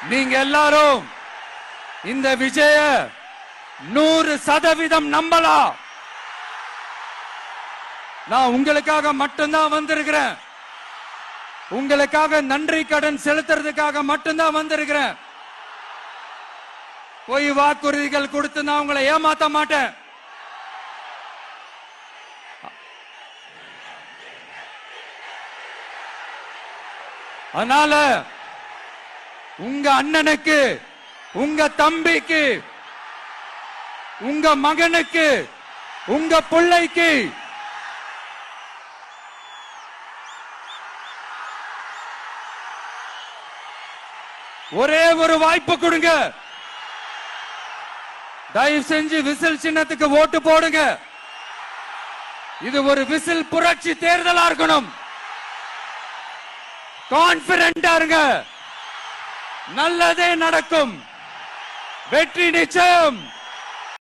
நீங்க எல்லாரும் இந்த விஜய 100% நம்பலாம். நான் உங்களுக்காக மட்டும்தான் வந்திருக்கிறேன். உங்களுக்காக நன்றி கடன் செலுத்துறதுக்காக மட்டும்தான் வந்திருக்கிறேன். போய் வாக்குறுதிகள் கொடுத்து நான் உங்களை ஏமாத்த மாட்டேன். அதனால உங்க அண்ணனுக்கு, உங்க தம்பிக்கு, உங்க மகனுக்கு, உங்க பிள்ளைக்கு ஒரே ஒரு வாய்ப்பு கொடுங்க. தயவு செஞ்சு விசில் சின்னத்துக்கு ஓட்டு போடுங்க. இது ஒரு விசில் புரட்சி தேர்தலா இருக்கணும். கான்பிடென்டா இருங்க. நல்லதே நடக்கும். வெற்றி நிச்சயம்.